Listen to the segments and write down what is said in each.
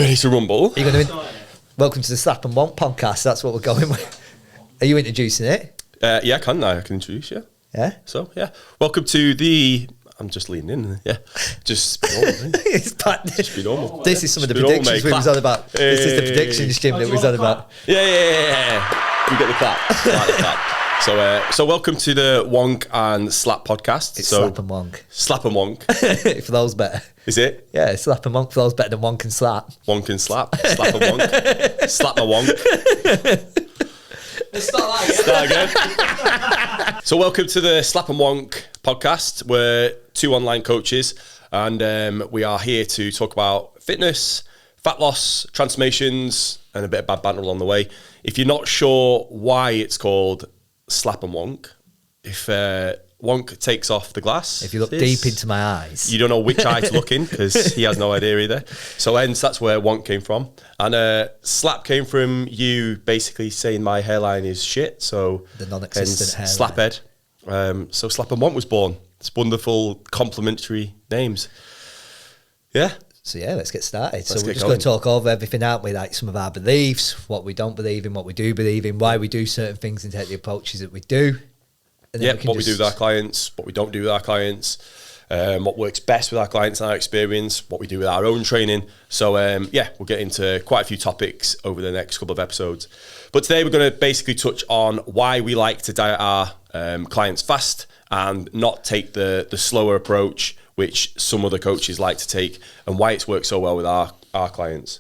ready to rumble? Are you going to? Welcome to the Slap and Wonk podcast. That's what we're going with. Are you introducing it? Yeah, I can introduce you. Yeah. So yeah, welcome to the. I'm just leaning in. Yeah, just be normal. It's back. Just be normal. This is some of the predictions we was on about. This is the predictions, Jim, that we was on about. Yeah. You get the clap. I like the clap. So welcome to the Wonk and Slap podcast. It's Slap and Wonk. Slap and Wonk. It flows better. Is it? Yeah, Slap and Wonk flows better than Wonk and Slap. Wonk and Slap. Slap and Wonk. Slap my Wonk. Let's start again. So welcome to the Slap and Wonk podcast. We're two online coaches and we are here to talk about fitness, fat loss, transformations, and a bit of bad banter along the way. If you're not sure why it's called Slap and Wonk, if Wonk takes off the glass, if you look deep into my eyes, you don't know which eye to look in because he has no idea either. So hence that's where Wonk came from, and Slap came from you basically saying my hairline is shit. So the non-existent hairline. Slap head. So Slap and Wonk was born. It's wonderful complimentary names. Yeah. So yeah, let's get started. Let's so we're just going to talk over everything, aren't we? Like some of our beliefs, what we don't believe in, what we do believe in, why we do certain things and take the approaches that we do. Yeah, what we do with our clients, what we don't do with our clients, what works best with our clients and our experience, what we do with our own training. So yeah, we'll get into quite a few topics over the next couple of episodes. But today we're going to basically touch on why we like to diet our clients fast and not take the slower approach, which some other coaches like to take, and why it's worked so well with our clients.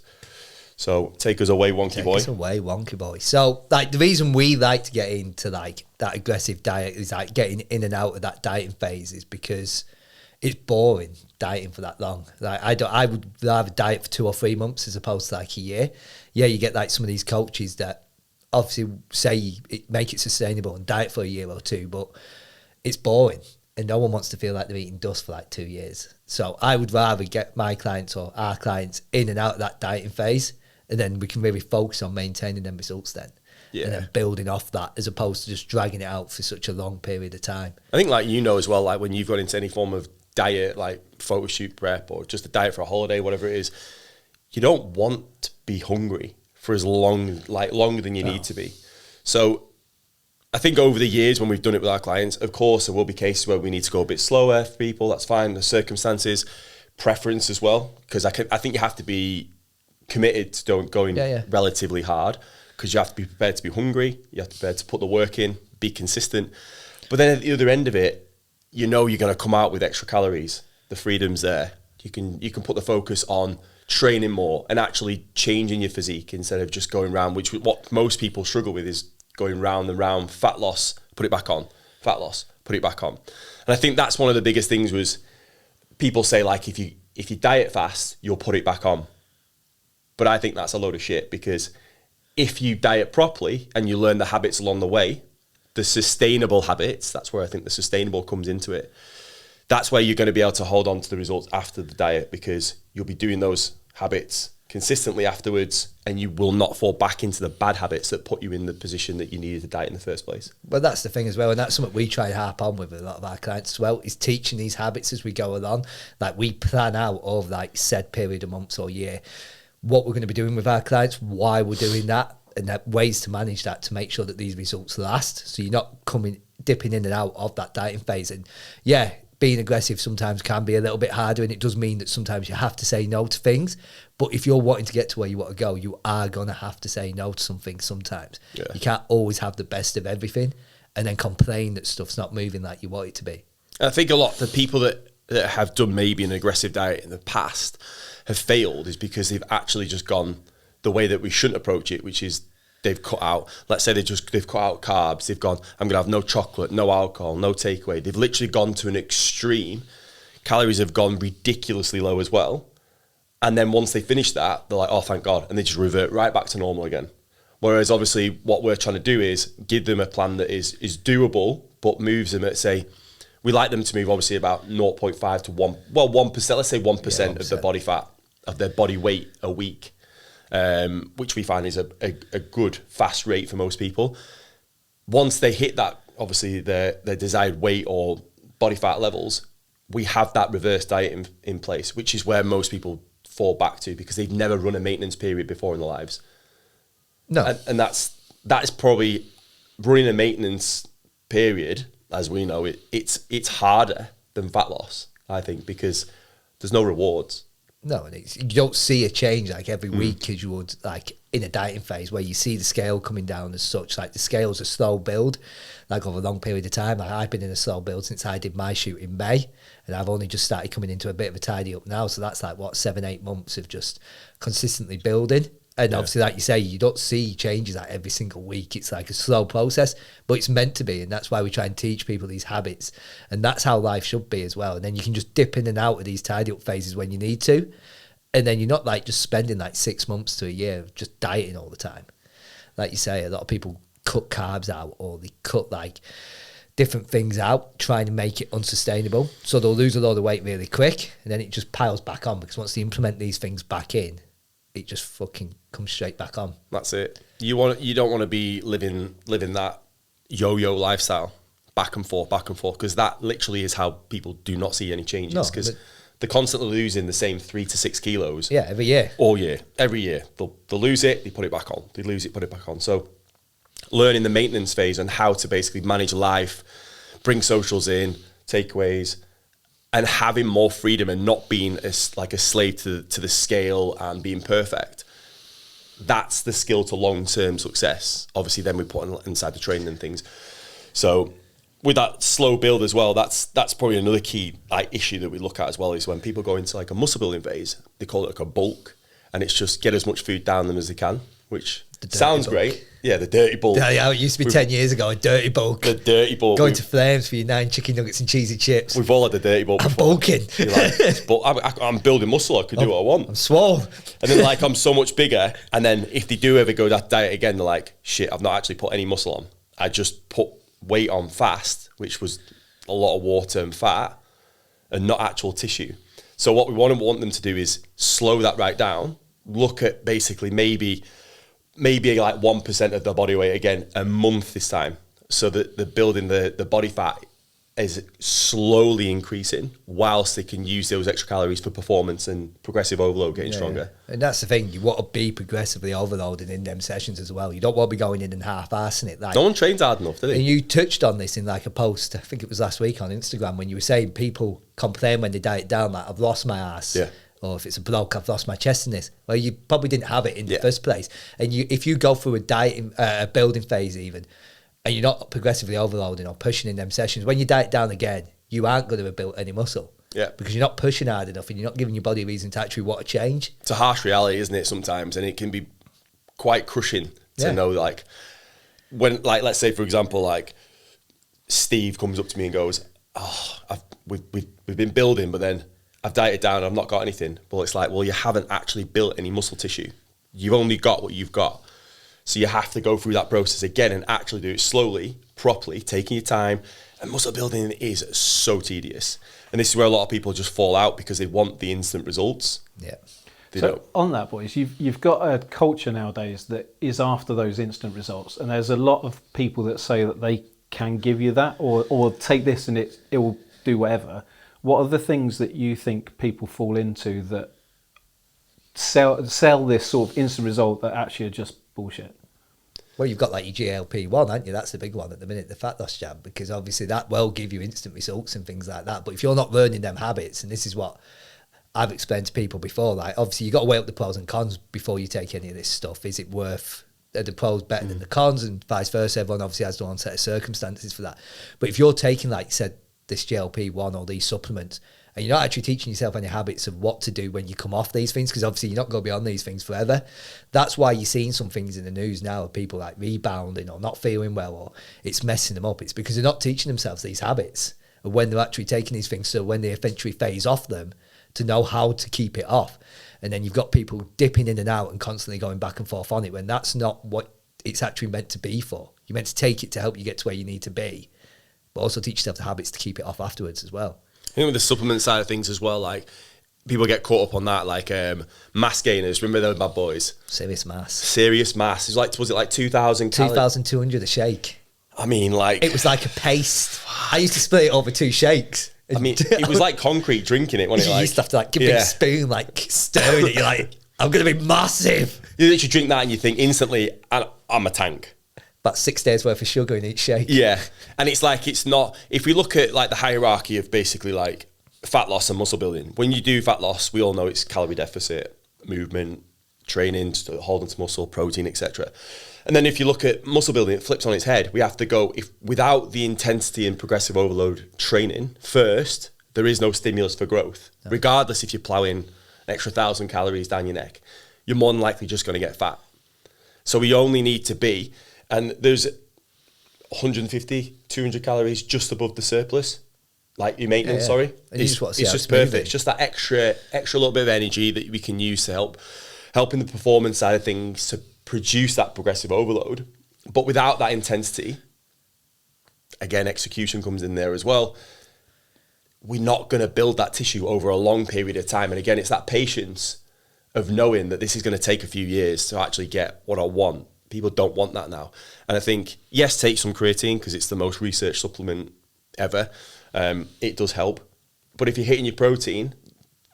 So take us away, Wonky boy. Take us away, Wonky boy. So like the reason we like to get into like that aggressive diet is like getting in and out of that dieting phase is because it's boring dieting for that long. Like I would rather diet for 2 or 3 months as opposed to like a year. Yeah, you get like some of these coaches that obviously say make it sustainable and diet for a year or two, but it's boring. And no one wants to feel like they're eating dust for like 2 years. So I would rather get my clients or our clients in and out of that dieting phase, and then we can really focus on maintaining them results then. Yeah. And then building off that as opposed to just dragging it out for such a long period of time. I think like you know as well, like when you've got into any form of diet, like photo shoot prep or just a diet for a holiday, whatever it is, you don't want to be hungry for as long, like longer than you need to be. So I think over the years when we've done it with our clients, of course, there will be cases where we need to go a bit slower for people. That's fine. The circumstances, preference as well, because I think you have to be committed to going relatively hard because you have to be prepared to be hungry. You have to be prepared to put the work in, be consistent. But then at the other end of it, you know you're going to come out with extra calories. The freedom's there. You can put the focus on training more and actually changing your physique instead of just going around, which what most people struggle with is going round and round, fat loss, put it back on, fat loss, put it back on. And I think that's one of the biggest things was people say like, if you diet fast, you'll put it back on. But I think that's a load of shit because if you diet properly and you learn the habits along the way, the sustainable habits, that's where I think the sustainable comes into it. That's where you're going to be able to hold on to the results after the diet because you'll be doing those habits consistently afterwards and you will not fall back into the bad habits that put you in the position that you needed to diet in the first place. Well, that's the thing as well, and that's something we try to harp on with a lot of our clients as well, is teaching these habits as we go along. Like we plan out over like said period of months or year what we're going to be doing with our clients, why we're doing that, and that ways to manage that to make sure that these results last. So you're not dipping in and out of that dieting phase. And yeah, being aggressive sometimes can be a little bit harder, and it does mean that sometimes you have to say no to things. But if you're wanting to get to where you want to go, you are going to have to say no to some things sometimes. Yeah. You can't always have the best of everything and then complain that stuff's not moving like you want it to be. I think a lot of the people that have done maybe an aggressive diet in the past have failed is because they've actually just gone the way that we shouldn't approach it, which is they've cut out, let's say they've cut out carbs, they've gone, I'm going to have no chocolate, no alcohol, no takeaway. They've literally gone to an extreme. Calories have gone ridiculously low as well. And then once they finish that, they're like, oh, thank God. And they just revert right back to normal again. Whereas obviously what we're trying to do is give them a plan that is doable, but moves them at, say, we like them to move obviously about 0.5 to 1%, let's say 1% of their body fat, of their body weight a week, which we find is a good, fast rate for most people. Once they hit that, obviously their desired weight or body fat levels, we have that reverse diet in place, which is where most people fall back to because they've never run a maintenance period before in their lives. No. And that is probably running a maintenance period, as we know, it's harder than fat loss, I think, because there's no rewards. No, and you don't see a change like every week as you would like in a dieting phase where you see the scale coming down as such. Like the scale's a slow build, like over a long period of time. Like I've been in a slow build since I did my shoot in May, and I've only just started coming into a bit of a tidy up now. So that's like 7-8 months of just consistently building. And obviously, like you say, you don't see changes like every single week. It's like a slow process, but it's meant to be. And that's why we try and teach people these habits. And that's how life should be as well. And then you can just dip in and out of these tidy up phases when you need to. And then you're not like just spending like 6 months to a year of just dieting all the time. Like you say, a lot of people cut carbs out or they cut like different things out, trying to make it unsustainable. So they'll lose a lot of weight really quick. And then it just piles back on because once they implement these things back in, it just fucking comes straight back on. That's it. You don't want to be living that yo-yo lifestyle, back and forth, because that literally is how people do not see any changes, because they're constantly losing the same 3 to 6 kilos. Yeah, every year. All year, every year. They'll lose it, they put it back on. They lose it, put it back on. So learning the maintenance phase and how to basically manage life, bring socials in, takeaways, and having more freedom and not being like a slave to the scale and being perfect. That's the skill to long-term success. Obviously, then we put inside the training and things. So with that slow build as well, that's probably another key issue that we look at as well, is when people go into like a muscle building phase, they call it like a bulk, and it's just get as much food down them as they can, which sounds great. Yeah, the dirty bulk. Yeah, it used to be 10 years ago, a dirty bulk. The dirty bulk. Going to Flames for your 9 chicken nuggets and cheesy chips. We've all had the dirty bulk before. I'm bulking. I'm building muscle, I could do what I want. I'm swole. And then like I'm so much bigger, and then if they do ever go that diet again, they're like, shit, I've not actually put any muscle on. I just put weight on fast, which was a lot of water and fat and not actual tissue. So what we want them to do is slow that right down, look at basically maybe like 1% of their body weight again a month this time, so that they're building the body fat is slowly increasing whilst they can use those extra calories for performance and progressive overload, getting stronger. And that's the thing, you want to be progressively overloading in them sessions as well. You don't want to be going in and half-assing it. Like, no one trains hard enough, do they? And you touched on this in like a post, I think it was last week on Instagram, when you were saying people complain when they diet down, like, I've lost my ass. Yeah. Or if it's a bloke, I've lost my chest in this. Well, you probably didn't have it in the first place. And if you go through a dieting, building phase even, and you're not progressively overloading or pushing in them sessions, when you diet down again, you aren't going to have built any muscle. Yeah. Because you're not pushing hard enough and you're not giving your body a reason to actually want to change. It's a harsh reality, isn't it, sometimes? And it can be quite crushing to know, like, when, like, let's say, for example, like, Steve comes up to me and goes, oh, we've been building, but then I've dieted down, I've not got anything. Well, it's like, well, you haven't actually built any muscle tissue. You've only got what you've got. So you have to go through that process again and actually do it slowly, properly, taking your time. And muscle building is so tedious. And this is where a lot of people just fall out because they want the instant results. Yeah. So on that, boys, you've got a culture nowadays that is after those instant results. And there's a lot of people that say that they can give you that or take this and it will do whatever. What are the things that you think people fall into that sell this sort of instant result that actually are just bullshit? Well, you've got like your GLP-1, haven't you? That's the big one at the minute, the fat loss jab, because obviously that will give you instant results and things like that. But if you're not learning them habits, and this is what I've explained to people before, like obviously you've got to weigh up the pros and cons before you take any of this stuff. Is it worth, are the pros better than the cons, and vice versa? Everyone obviously has their own set of circumstances for that. But if you're taking, like you said, this GLP-1 or these supplements, and you're not actually teaching yourself any habits of what to do when you come off these things, because obviously you're not going to be on these things forever. That's why you're seeing some things in the news now of people like rebounding or not feeling well, or it's messing them up. It's because they're not teaching themselves these habits of when they're actually taking these things, so when they eventually phase off them, to know how to keep it off. And then you've got people dipping in and out and constantly going back and forth on it, when that's not what it's actually meant to be for. You're meant to take it to help you get to where you need to be, but also teach yourself the habits to keep it off afterwards as well. I think with the supplement side of things as well, like people get caught up on that, like mass gainers. Remember those bad boys? Serious mass. Serious mass. Was it like 2,000 calories? 2,200 a shake. I mean, like... It was like a paste. I used to split it over 2 shakes. I mean, it was like concrete drinking it, wasn't it? You Like, used to have to like give a big spoon, like stirring it. You're like, I'm going to be massive. You literally drink that and you think instantly, I'm a tank. About 6 days worth of sugar in each shake. Yeah. And it's like, it's not, if we look at like the hierarchy of basically like fat loss and muscle building, when you do fat loss, we all know it's calorie deficit, movement, training, holding to muscle, protein, etc. And then if you look at muscle building, it flips on its head. We have to go, if without the intensity and progressive overload training first, there is no stimulus for growth. No. Regardless if you're plowing an extra 1,000 calories down your neck, you're more than likely just going to get fat. So we only need to be, and there's 150, 200 calories just above the surplus, like your maintenance, sorry. It's just perfect. It's just that extra little bit of energy that we can use to helping the performance side of things to produce that progressive overload. But without that intensity, again, execution comes in there as well. We're not going to build that tissue over a long period of time. And again, it's that patience of knowing that this is going to take a few years to actually get what I want. People don't want that now. And I think, yes, take some creatine because it's the most researched supplement ever. It does help. But if you're hitting your protein,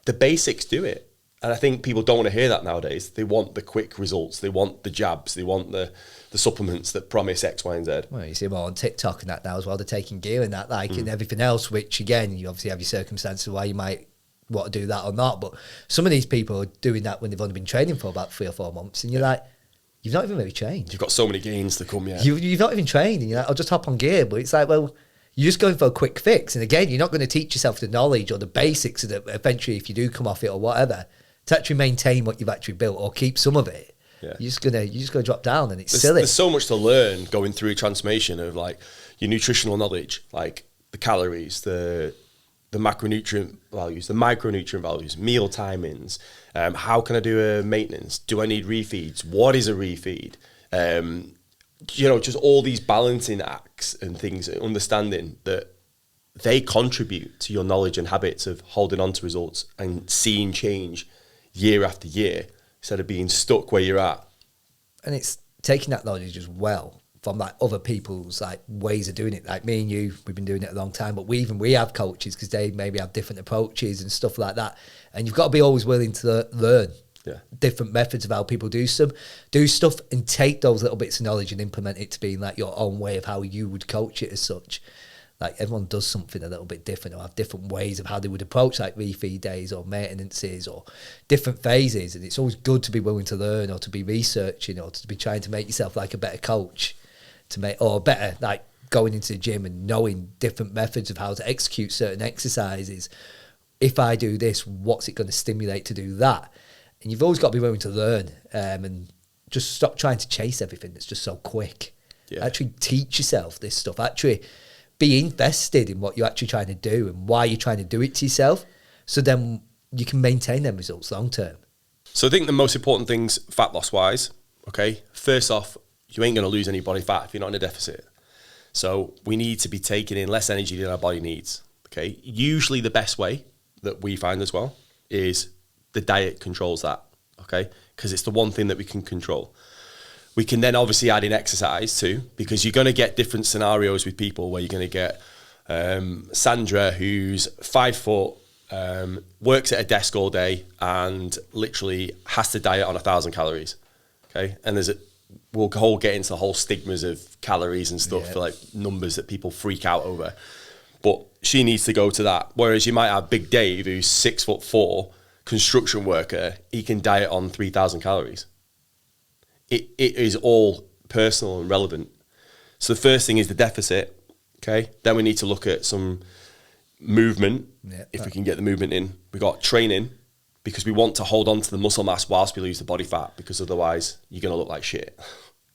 the basics do it. And I think people don't want to hear that nowadays. They want the quick results. They want the jabs. They want the supplements that promise X, Y, and Z. Well, you see them all on TikTok and that now as well. They're taking gear and that, like, and everything else, which, again, you obviously have your circumstances why you might want to do that or not. But some of these people are doing that when they've only been training for about 3 or 4 months. And you're like, you've not even really trained. You've got so many gains to come, yeah. You've not even trained. And you're like, I'll just hop on gear. But it's like, well, you're just going for a quick fix. And again, you're not going to teach yourself the knowledge or the basics that eventually, if you do come off it or whatever, to actually maintain what you've actually built or keep some of it. Yeah. You're just gonna drop down, and it's silly. There's so much to learn going through a transformation of like your nutritional knowledge, like the calories, the macronutrient values, the micronutrient values, meal timings. How can I do a maintenance? Do I need refeeds? What is a refeed? Just all these balancing acts and things, understanding that they contribute to your knowledge and habits of holding on to results and seeing change year after year instead of being stuck where you're at. And it's taking that knowledge as well from like other people's like ways of doing it. Like me and you, we've been doing it a long time, but we have coaches because they maybe have different approaches and stuff like that. And you've got to be always willing to learn different methods of how people do stuff and take those little bits of knowledge and implement it to being like your own way of how you would coach it as such. Like everyone does something a little bit different or have different ways of how they would approach like refeed days or maintenances or different phases. And it's always good to be willing to learn or to be researching or to be trying to make yourself like a better coach or better like going into the gym and knowing different methods of how to execute certain exercises. If I do this, what's it going to stimulate to do that? And you've always got to be willing to learn and just stop trying to chase everything that's just so quick. Yeah. Actually teach yourself this stuff. Actually be invested in what you're actually trying to do and why you're trying to do it to yourself, so then you can maintain them results long term. So I think the most important things fat loss wise, okay, first off, you ain't going to lose any body fat if you're not in a deficit. So we need to be taking in less energy than our body needs, okay? Usually the best way that we find as well is the diet controls that, okay? Because it's the one thing that we can control. We can then obviously add in exercise too, because you're going to get different scenarios with people where you're going to get Sandra, who's 5 foot, works at a desk all day and literally has to diet on 1,000 calories. Okay. And we'll all get into the whole stigmas of calories and stuff for like numbers that people freak out over. But she needs to go to that. Whereas you might have Big Dave, who's 6'4", construction worker, he can diet on 3,000 calories. It is all personal and relevant. So the first thing is the deficit, okay? Then we need to look at some movement, if we can get the movement in. We got training, because we want to hold on to the muscle mass whilst we lose the body fat, because otherwise you're going to look like shit,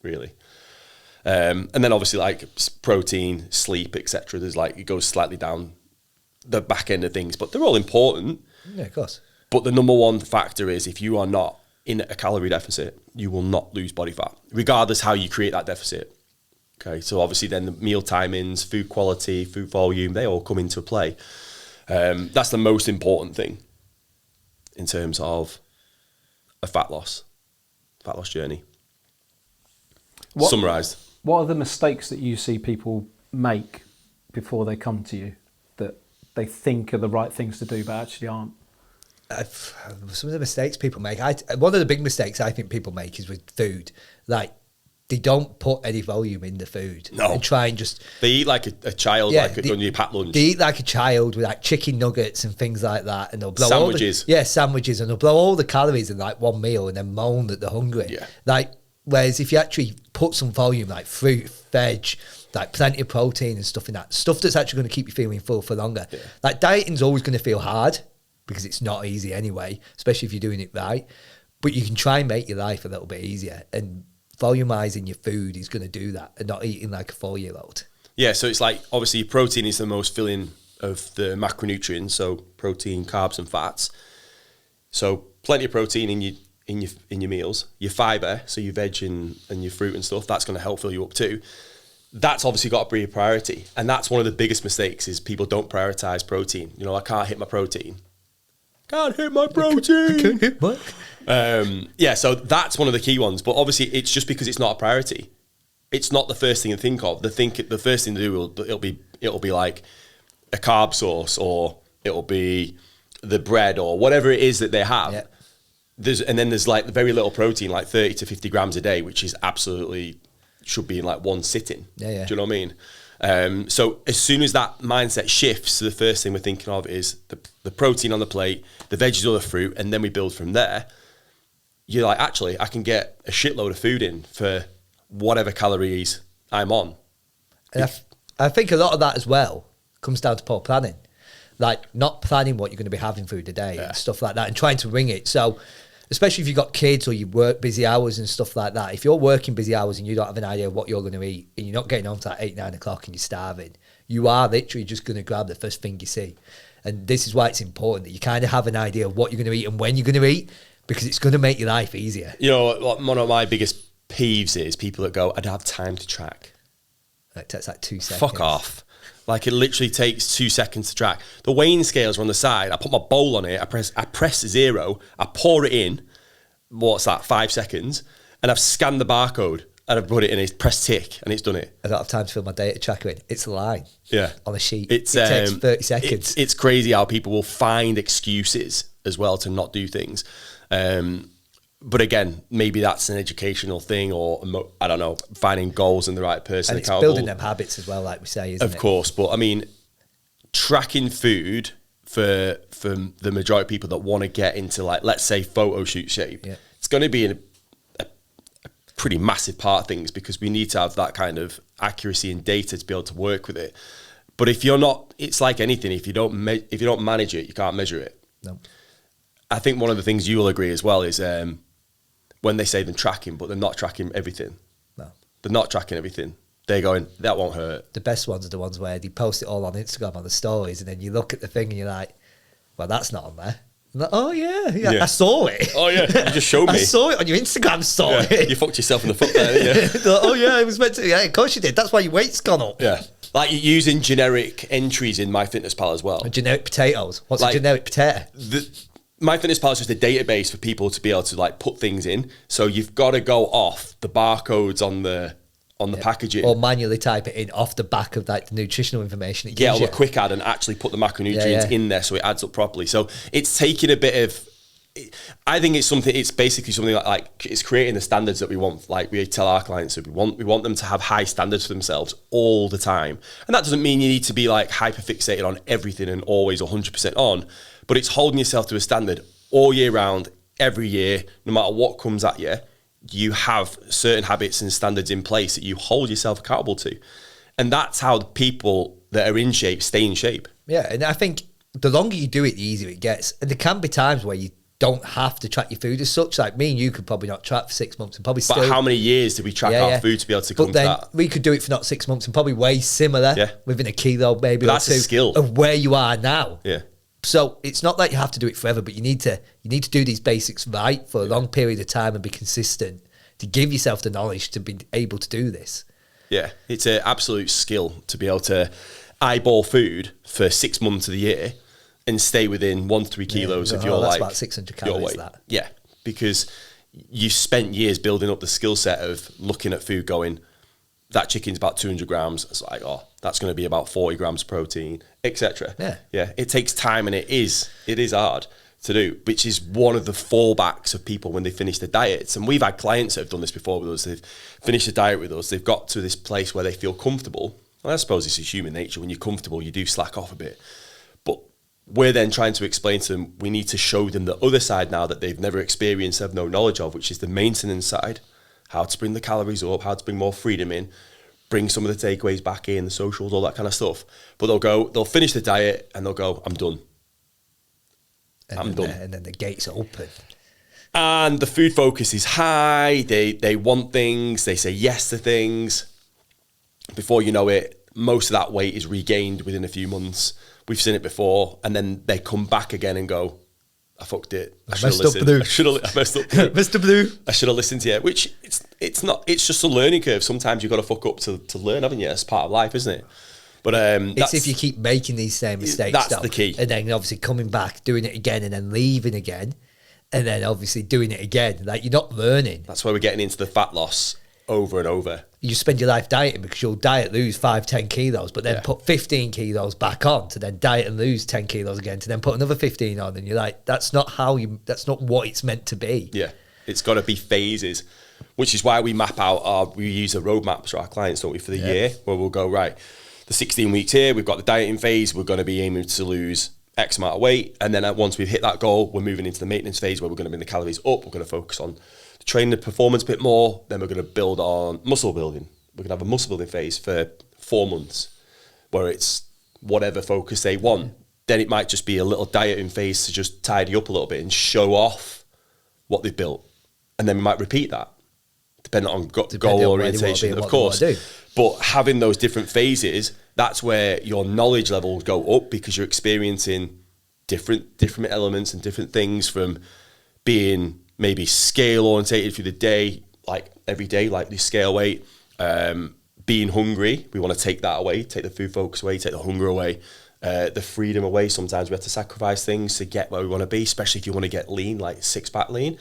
really. And then obviously like protein, sleep, etc. There's like, it goes slightly down the back end of things, but they're all important. Yeah, of course. But the number one factor is if you are not in a calorie deficit, you will not lose body fat, regardless how you create that deficit. Okay, so obviously then the meal timings, food quality, food volume, they all come into play. That's the most important thing in terms of a fat loss journey. Summarised. What are the mistakes that you see people make before they come to you that they think are the right things to do, but actually aren't? Some of the mistakes people make. One of the big mistakes I think people make is with food. Like, they don't put any volume in the food. No. They try and just... They eat like a child, when you pack lunch. They eat like a child with like chicken nuggets and things like that. And they'll blow sandwiches. Sandwiches. And they'll blow all the calories in like one meal and then moan that they're hungry. Yeah. Like, whereas if you actually put some volume, like fruit, veg, like plenty of protein and stuff in that, stuff that's actually going to keep you feeling full for longer. Yeah. Like, dieting's always going to feel hard because it's not easy anyway, especially if you're doing it right. But you can try and make your life a little bit easier. And volumizing your food is going to do that, and not eating like a 4-year-old. Yeah, so it's like, obviously protein is the most filling of the macronutrients, so protein, carbs and fats. So plenty of protein in your meals. Your fibre, so your veg and your fruit and stuff, that's going to help fill you up too. That's obviously got to be a priority, and that's one of the biggest mistakes is people don't prioritize protein. You know, I can't hit my protein. Can't hit my protein. Can't hit what? So that's one of the key ones. But obviously, it's just because it's not a priority. It's not the first thing to think of. The first thing to do it'll be like a carb source, or it'll be the bread, or whatever it is that they have. Yeah. There's like very little protein, like 30 to 50 grams a day, which is absolutely should be in like one sitting. Yeah. Do you know what I mean? So as soon as that mindset shifts, the first thing we're thinking of is the protein on the plate, the veggies or the fruit, and then we build from there. You're like, actually, I can get a shitload of food in for whatever calories I'm on. And I think a lot of that as well comes down to poor planning. Like, not planning what you're going to be having through the day and stuff like that, and trying to wing it. So, especially if you've got kids or you work busy hours and stuff like that, if you're working busy hours and you don't have an idea of what you're going to eat, and you're not getting on to like 8, 9 o'clock and you're starving, you are literally just going to grab the first thing you see. And this is why it's important that you kind of have an idea of what you're going to eat and when you're going to eat, because it's going to make your life easier. You know, one of my biggest peeves is people that go, I don't have time to track. It takes like 2 seconds. Fuck off. Like, it literally takes 2 seconds to track. The weighing scales are on the side. I put my bowl on it. I press 0. I pour it in. What's that? 5 seconds. And I've scanned the barcode and I've put it in. It's pressed tick and it's done it. I don't have time to fill my data tracker in. It's a line. Yeah. On a sheet. It takes 30 seconds. It's crazy how people will find excuses as well to not do things. But again, maybe that's an educational thing, or I don't know, finding goals and the right person and it's accountable. Building them habits as well, like we say, isn't it? Of course, but I mean, tracking food for the majority of people that want to get into, like, let's say photo shoot shape, it's going to be a pretty massive part of things, because we need to have that kind of accuracy and data to be able to work with it. But if you're not, it's like anything. If you don't manage it, you can't measure it. No. I think one of the things you will agree as well is when they say they're tracking, but they're not tracking everything. No. They're not tracking everything. They're going, that won't hurt. The best ones are the ones where they post it all on Instagram on the stories, and then you look at the thing and you're like, well, that's not on there. I'm like, oh, yeah, I saw it. Oh, yeah, you just showed me. I saw it on your Instagram story. Yeah. You fucked yourself in the foot there, didn't you? Oh, yeah, it was meant to. Yeah, of course you did. That's why your weight's gone up. Yeah. Like, you're using generic entries in MyFitnessPal as well. And generic potatoes. What's a generic potato? MyFitnessPal is just a database for people to be able to, like, put things in. So you've got to go off the barcodes on the packaging, or manually type it in off the back of, like, the nutritional information. Or the quick add, and actually put the macronutrients in there so it adds up properly. So it's taking a bit of. I think it's basically something like it's creating the standards that we want. Like, we tell our clients that we want them to have high standards for themselves all the time. And that doesn't mean you need to be, like, hyper fixated on everything and always 100% on, but it's holding yourself to a standard all year round, every year, no matter what comes at you. You have certain habits and standards in place that you hold yourself accountable to. And that's how the people that are in shape stay in shape. Yeah, and I think the longer you do it, the easier it gets. And there can be times where you don't have to track your food as such. Like, me and you could probably not track for 6 months and probably still... But how many years did we track our food to be able to come to that? But then we could do it for not 6 months and probably weigh similar, within a kilo maybe, that's or two, a skill of where you are now. Yeah. So it's not like you have to do it forever, but you need to do these basics right for a long period of time and be consistent to give yourself the knowledge to be able to do this. Yeah, it's an absolute skill to be able to eyeball food for 6 months of the year and stay within 1 to 3 kilos of your, that's like, about 600 calories, that. Yeah, because you've spent years building up the skill set of looking at food going, that chicken's about 200 grams. It's like, oh, that's going to be about 40 grams protein, etc. Yeah. It takes time, and it is hard to do, which is one of the fallbacks of people when they finish their diets. And we've had clients that have done this before with us. They've finished a diet with us. They've got to this place where they feel comfortable. And I suppose this is human nature. When you're comfortable, you do slack off a bit. But we're then trying to explain to them, we need to show them the other side now that they've never experienced, have no knowledge of, which is the maintenance side. How to bring the calories up, how to bring more freedom in, bring some of the takeaways back in, the socials, all that kind of stuff. But they'll finish the diet and they'll go, I'm done. I'm done. And then the gates open. And the food focus is high. They want things. They say yes to things. Before you know it, most of that weight is regained within a few months. We've seen it before. And then they come back again and go, I fucked it. I should have listened. I messed up. Mr. Blue. I should have listened to you. Which it's not. It's just a learning curve. Sometimes you've got to fuck up to learn, haven't you? It's part of life, isn't it? But it's if you keep making these same mistakes. That's the key. And then obviously coming back, doing it again, and then leaving again, and then obviously doing it again. Like, you're not learning. That's why we're getting into the fat loss over and over. You spend your life dieting because you'll diet, lose 5-10 kilos, but then put 15 kilos back on to then diet and lose 10 kilos again to then put another 15 on, and you're like, that's not what it's meant to be. Yeah, it's got to be phases, which is why we map out we use a roadmap for our clients, don't we, for the year, where we'll go, right, the 16 weeks here, we've got the dieting phase, we're going to be aiming to lose X amount of weight, and then once we've hit that goal, we're moving into the maintenance phase where we're going to bring the calories up, we're going to focus on training the performance a bit more, then we're going to build on muscle building. We're going to have a muscle building phase for 4 months where it's whatever focus they want. Then it might just be a little dieting phase to just tidy up a little bit and show off what they've built. And then we might repeat that, depending on goal orientation, of course. But having those different phases, that's where your knowledge levels go up because you're experiencing different elements and different things, from being maybe scale orientated through the day, like every day, like the scale weight, being hungry. We want to take that away, take the food focus away, take the hunger away, the freedom away. Sometimes we have to sacrifice things to get where we want to be, especially if you want to get lean, like 6-pack lean.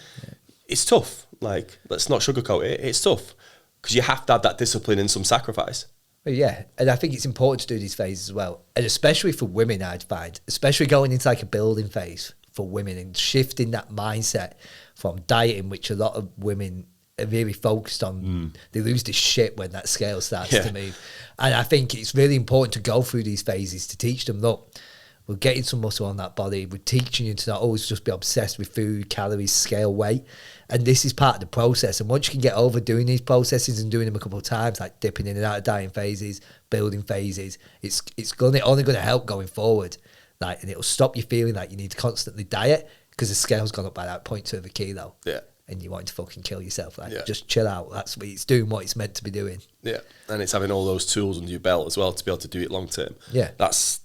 It's tough. Like, let's not sugarcoat it. It's tough because you have to have that discipline and some sacrifice. Yeah, and I think it's important to do these phases as well, and especially for women, I'd find, especially going into like a building phase for women and shifting that mindset from dieting, which a lot of women are really focused on. They lose the shit when that scale starts to move. And I think it's really important to go through these phases to teach them, look, we're getting some muscle on that body. We're teaching you to not always just be obsessed with food, calories, scale, weight. And this is part of the process. And once you can get over doing these processes and doing them a couple of times, like dipping in and out of dieting phases, building phases, it's only going to help going forward. Like, and it'll stop you feeling like you need to constantly diet because the scale's gone up by that 0.2 of a kilo. Yeah. And you want to fucking kill yourself. Like, just chill out. That's what it's doing, what it's meant to be doing. Yeah. And it's having all those tools under your belt as well to be able to do it long term. Yeah. That's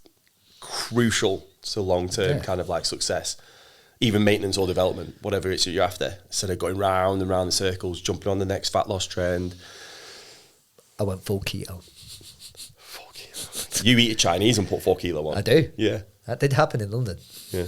crucial to long term kind of like success. Even maintenance or development, whatever it's you're after. Instead of going round and round in circles, jumping on the next fat loss trend. I went full keto. Full keto. You eat a Chinese and put 4 kilo on. I do. Yeah. That did happen in London. Yeah.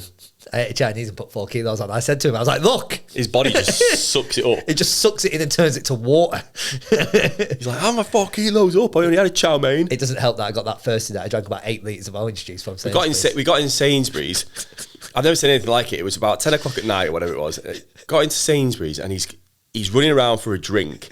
I ate a Chinese and put 4 kilos on. I said to him, I was like, look. His body just sucks it up. It just sucks it in and turns it to water. He's like, how am I 4 kilos up? I only had a chow mein. It doesn't help that I got that first day. I drank about 8 litres of orange juice from Sainsbury's. We got in Sainsbury's. I've never seen anything like it. It was about 10 o'clock at night or whatever it was. Got into Sainsbury's and he's running around for a drink.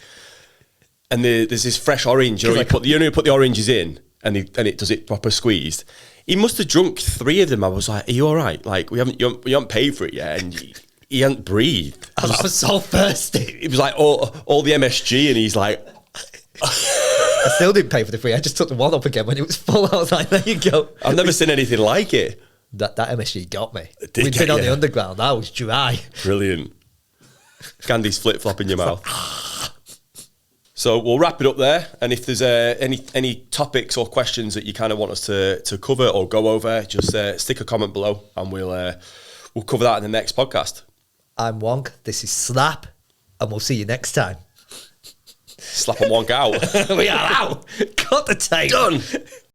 And there's this fresh orange. You put the oranges in and it does it proper squeezed. He must have drunk 3 of them. I was like, are you all right? Like, you haven't paid for it yet, and he hadn't breathed. I was so thirsty. It was like all the MSG, and he's like... I still didn't pay for the 3. I just took the one up again when it was full. I was like, there you go. I've never seen anything like it. That MSG got me. We'd been on the underground. I was dry. Brilliant. Candy's flip-flop in your mouth. So we'll wrap it up there. And if there's any topics or questions that you kind of want us to cover or go over, just stick a comment below and we'll cover that in the next podcast. I'm Wonk. This is Slap. And we'll see you next time. Slap and Wonk out. We are out. Cut the tape. Done.